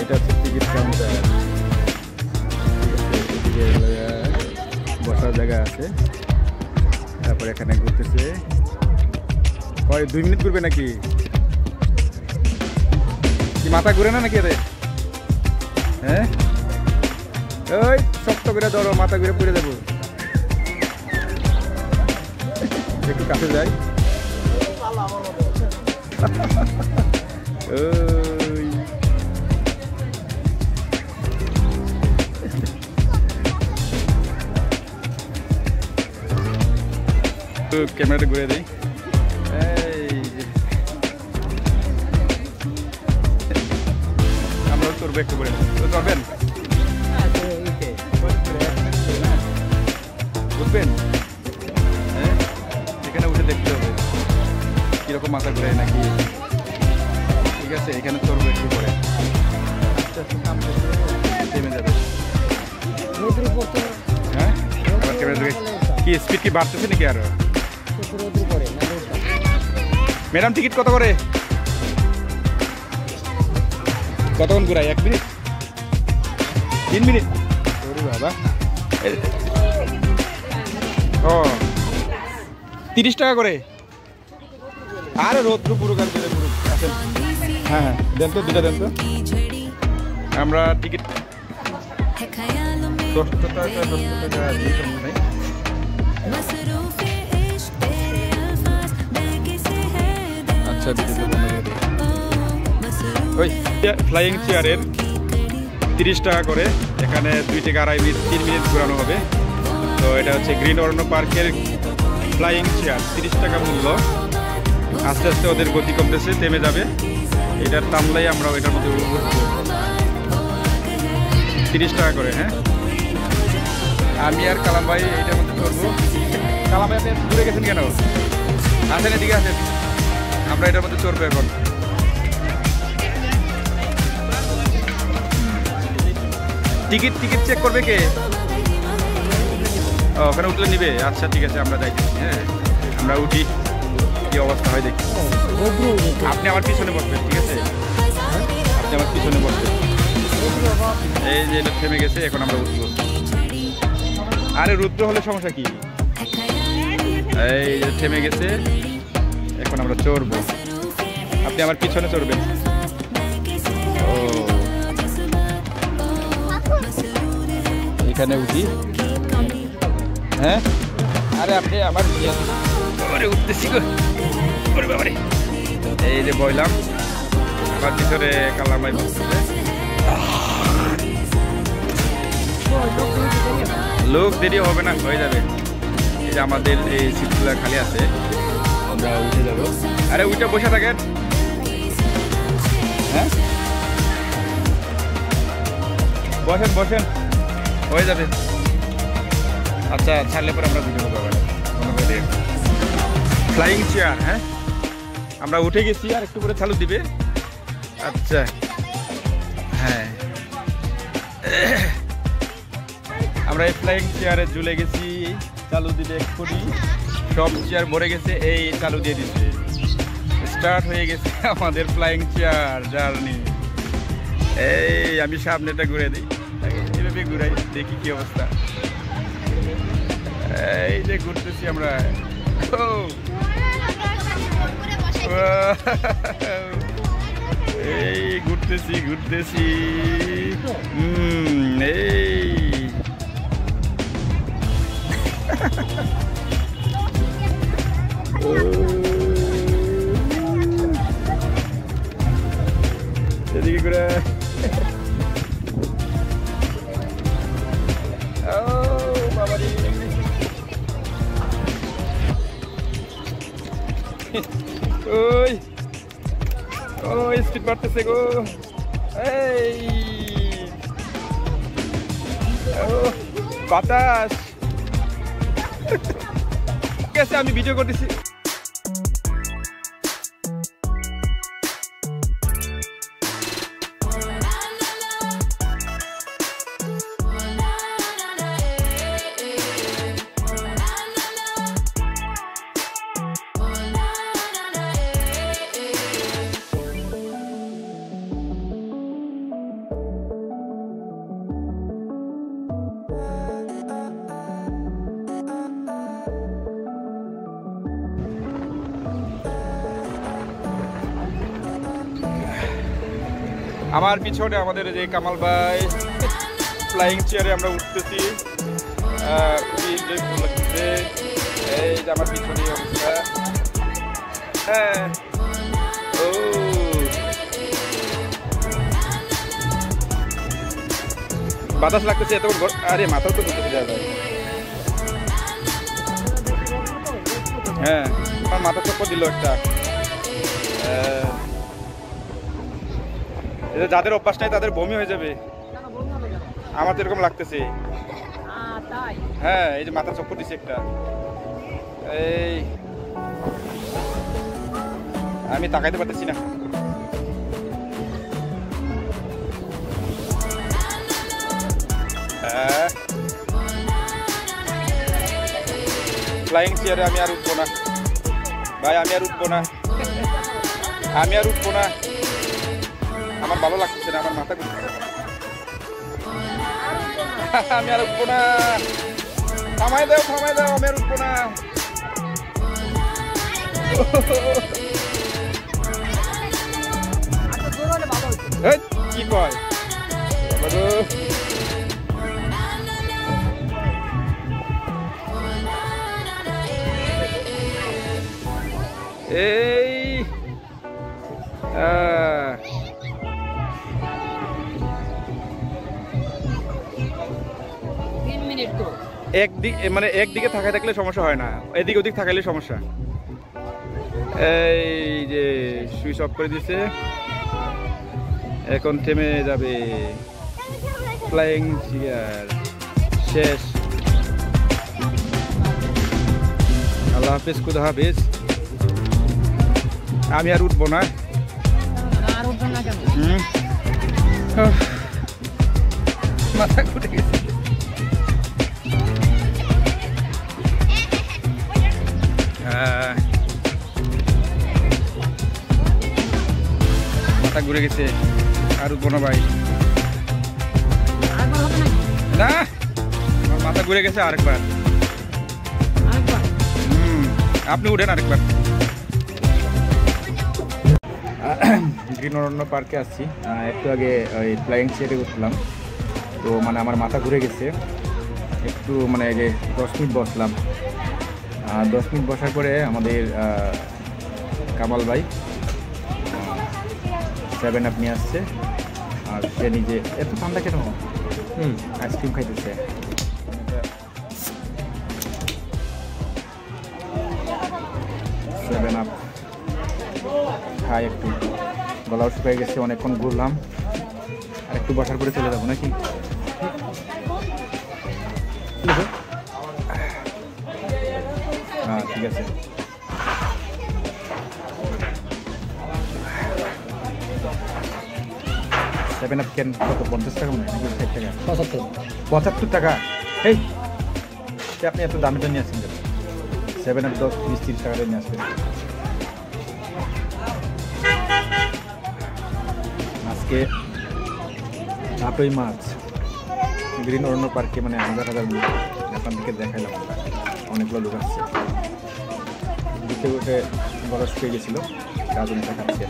এটা হচ্ছে টিকিট কাউন্টার। বসার জায়গা আছে। তারপর এখানে ঘুরতেছে। 2 মিনিট ঘুরবে নাকি? কি মাথা ঘুরে না নাকি এদের? হ্যাঁ, ওই শক্ত করে ধরো, মাথা ঘুরে পড়ে যাবো। একটু কাছে যাই। ক্যামেরাটা ঘুরে দিই। আমরাও চড়বো একটু করে। চড়বেন? বুঝবেন? হ্যাঁ, এখানে উঠে দেখতে হবে কিরকম মাথা ঘুরে নাকি। ঠিক আছে, এখানে চড়বো একটু করে। থেমে যাবে। হ্যাঁ, কি স্পিড কি বাড়তেছে নাকি আরো? ম্যাডাম, টিকিট কত করে? কতক্ষণ ঘুরাই? 1 মিনিট? 3 মিনিট? বাবা, ও 30 টাকা করে। আরে রোদ্রু পুরো গান পুরো আসেন। হ্যাঁ হ্যাঁ দেন তো, দুটো দেন তো। আমরা টিকিট 10 টাকা দিয়ে সমস্যা নেই। আচ্ছা ওই ফ্লাইং চেয়ারের 30 টাকা করে, এখানে 2 থেকে 2.5 মিনিট 3 মিনিট ঘোরানো হবে। তো এটা হচ্ছে গ্রিন অরণ্য পার্কের ফ্লাইং চেয়ার, 30 টাকা মূল্য। আস্তে আস্তে ওদের গতি কমতেছে, থেমে যাবে। এটার তামলাই আমরা এটার মধ্যে উঠবো, 30 টাকা করে। হ্যাঁ আমি আর কালাম ভাই এইটার মধ্যে চড়বো। কালাম ভাই আপনি দূরে গেছেন কেন? আসেন এদিকে আসেন, আমরা এটার মধ্যে চড়বো এখন। টিকিট চেক করবে কে? ওখানে উঠলে নিবে? আচ্ছা ঠিক আছে, আমরা যাই। হ্যাঁ আমরা উঠি, কি অবস্থা হয় দেখি। আপনি আমার পিছনে বসবেন, ঠিক আছে? আপনি আমার পিছনে বসবেন। এই যে এটা থেমে গেছে, এখন আমরা উঠবো। আরে রুদ্র হলে সমস্যা কি? এই যে থেমে গেছে, এখন আমরা চড়বো। আপনি আমার পিছনে চড়বেন। ও এখানে উঠি। হ্যাঁ আরে আপনি আমার উঠতেছি গো, বাবারে। এই যে বইলাম, আমার পিছনে কালাম ভাই বসতেছে। লোক দেরি হবে না, হয়ে যাবে। এই যে আমাদের এই সিটগুলো খালি আছে, আমরা উঠে যাবো। আরে উঠে বসে থাকেন। হ্যাঁ বসেন বসেন, হয়ে যাবে। আচ্ছা ছাড়লে পরে আমরা ভিডিও করবো। ফ্লাইং চেয়ার, হ্যাঁ আমরা উঠে গেছি, আর একটু করে চালু দিবে। আচ্ছা হ্যাঁ আমরা এই ফ্লাইং চেয়ারে ঝুলে গেছি, চালু দিবে এক্ষুনি। সব চেয়ার ভরে গেছে, এই চালু দিয়ে দিচ্ছে। স্টার্ট হয়ে গেছে আমাদের ফ্লাইং চেয়ার জার্নি। এই আমি সামনেটা ঘুরে দিই, এভাবে ঘুরাই, দেখি কি অবস্থা। এই যে ঘুরতেছি আমরা। এই ঘুরতেছি এই এদিকে ঘুরে। ওই ওই স্পিড বাড়তেছে গো। এই বাতাস। ঠিক আছে আমি ভিডিও করতেছি। আমার পিছনে আমাদের যে কামাল ভাই ফ্লাইং চেয়ারে আমরা উঠতেছি, এই যে আমার পিছনে অবস্থা। হ্যাঁ ও বাতাস লাগতেছে এত। আরে মাথাও তো ঢুকতে যাওয়া যায়। হ্যাঁ আমার মাথা চক্কর দিল একটা। যাদের অভ্যাস নাই তাদের বমি হয়ে যাবে, আমার তো এরকম লাগতেছে। হ্যাঁ এই যে মাথা চক্কর দিছে একটা। এই আমি তাকাইতে পারতেছি না। ফ্লাইং চেয়ারে আমি আর উঠবো না ভাই, আমি আর উঠবো না, আমি আর উঠবো না। আমার ভালো লাগতেছে না, আমার মাথা ঘুরছে। আমি আর উঠবো না, থামাই দাও আমি আর উঠবো না। কি কয় এই মানে একদিকে থাকা থাকলে সমস্যা হয় না, এদিক ওদিক থাকালে সমস্যা। এই যে সুইচ অফ করে দিছে, এখন থেমে যাবে। ফ্লাইং চেয়ার শেষ। আল্লাহ হাফেজ, খুদা হাফেজ। আমি আর উঠবো না। মাথা ঘুরে গেছে। মাথা ঘুরে গেছে, আর উঠবো না ভাই। না, আমার মাথা ঘুরে গেছে আরেকবার। আপনি উঠেন আরেকবার। গ্রিন অরণ্য পার্কে আসছি, একটু আগে ওই ফ্লাইং চেয়ারে উঠলাম, তো মানে আমার মাথা ঘুরে গেছে একটু, মানে যে 10 মিনিট বসলাম। 10 মিনিট বসার পরে আমাদের কামাল ভাই 7 আপ নিয়ে আসছে, আর সে নিজে এত ঠান্ডা কেন আইসক্রিম খাইতেছে। সেভেন আপ খাই, একটু গলাও শুকিয়ে গেছে, অনেকক্ষণ ঘুরলাম, আর একটু বসার পরে চলে যাবো নাকি। হ্যাঁ ঠিক আছে। সেভেন আপ কেন কত, 50 টাকা মনে হয় নাকি 60 টাকা? 75 টাকা। এই আপনি এত দামে তো নিয়ে আসছেন, 7 আপ 10, 20, 30 টাকা নিয়ে আসবেন। আজকে 8ই মার্চ গ্রিন অরণ্য পার্কে মানে 1000 লোক এখান থেকে দেখাইলাম, অনেকগুলো লোক আসছে। দিতে উঠে গলা শুকিয়ে গেছিলো, তার জন্য দেখাচ্ছে।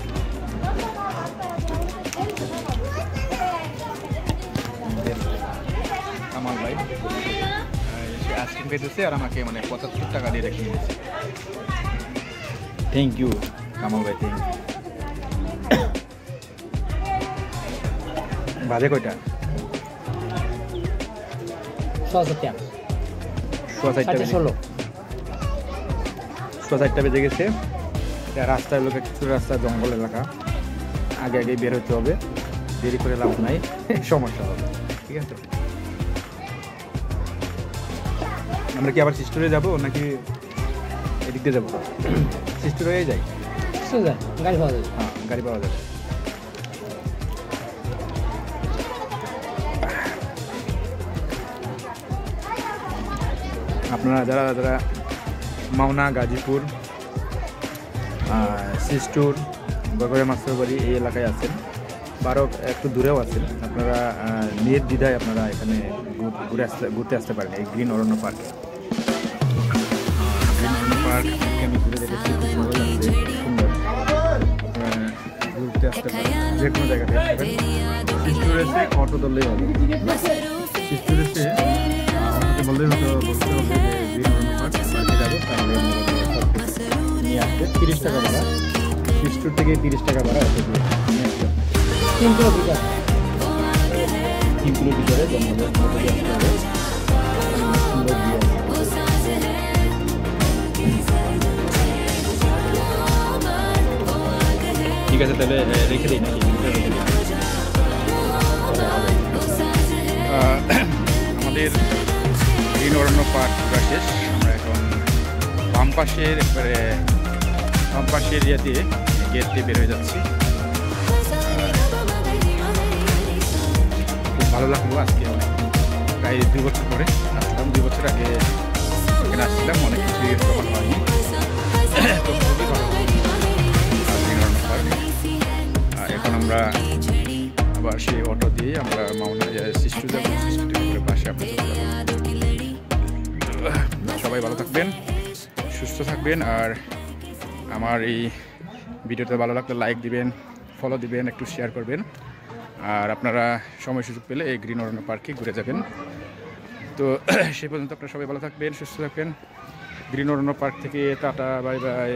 কামাল ভাই সে আইসক্রিম খেতেছে আর আমাকে মানে 75 টাকা দিয়ে রেখে নিয়েছে। থ্যাংক ইউ কামাল ভাই, থ্যাংক ইউ। বাজে কয়টা? 4:30 বেজে গেছে। রাস্তায় লোকে কিছু রাস্তা জঙ্গল এলাকা, আগে আগে বের হতে হবে, দেরি করে লাভ নাই, সমস্যা হবে। ঠিক আছে, আমরা কি আবার সিস্টরে যাবো নাকি এদিক দিয়ে যাবো? সিস্টরে যাই, গাড়ি পাওয়া যাবে। হ্যাঁ গাড়ি পাওয়া যাবে। আপনারা যারা যারা মাওনা, গাজীপুর, সিস্টুর, গগরে মাছের বাড়ি এই এলাকায় আছেন, বারো একটু দূরেও আছেন, আপনারা নির্দ্বিধায় আপনারা এখানে ঘুরতে আসতে পারেন এই গ্রিন অরণ্য পার্কে। গ্রিন অরণ্য পার্ক আমি ঘুরে দেখেছি, সুন্দর ঘুরতে আসতে পারেন, যে কোনো জায়গাতে আসতে পারেন। সিস্টুর এসে অটো ধরলেই হবে, সিস্টুর এসে অটোতে বললেই হতো, বলতে হবে যে গ্রিন অরণ্য পার্কে যাবো, তাহলে নিয়ে আসবে। 30 টাকা ভাড়া, সিস্টুর থেকে 30 টাকা ভাড়া এত নিয়ে আসবে। 3 কিলো ভিতরে জঙ্গলের মধ্যে আসতে হবে। সুন্দর ভিউ আছে। ঠিক আছে, তাহলে রেখে দিই নাকি? আমাদের গ্রিন অরণ্য পার্ক পুরা শেষ। আমরা এখন বাম পাশের এরিয়া দিয়ে গেট দিয়ে বের হয়ে যাচ্ছি। খুব ভালো লাগলো আজকে, অনেক প্রায় 2 বছর পরে আসলাম। 2 বছর আগে এখানে আসছিলাম, অনেক কিছুই প্রমাণ হয়নি, তো খুবই ভালো গ্রিন অরণ্য পার্ক। এখন আমরা আবার সেই অটো দিয়ে আমরা মাওনা সিস্টু যাবো, সিস্টুর পাশে আপনার সবাই ভালো থাকবেন, সুস্থ থাকবেন। আর আমার এই ভিডিওটা ভালো লাগলে লাইক দিবেন, ফলো দিবেন, একটু শেয়ার করবেন। আর আপনারা সময় সুযোগ পেলে এই গ্রিন অরণ্য পার্কে ঘুরে যাবেন। তো সেই পর্যন্ত আপনারা সবাই ভালো থাকবেন, সুস্থ থাকবেন। গ্রিন অরণ্য পার্ক থেকে টাটা, বাই বাই।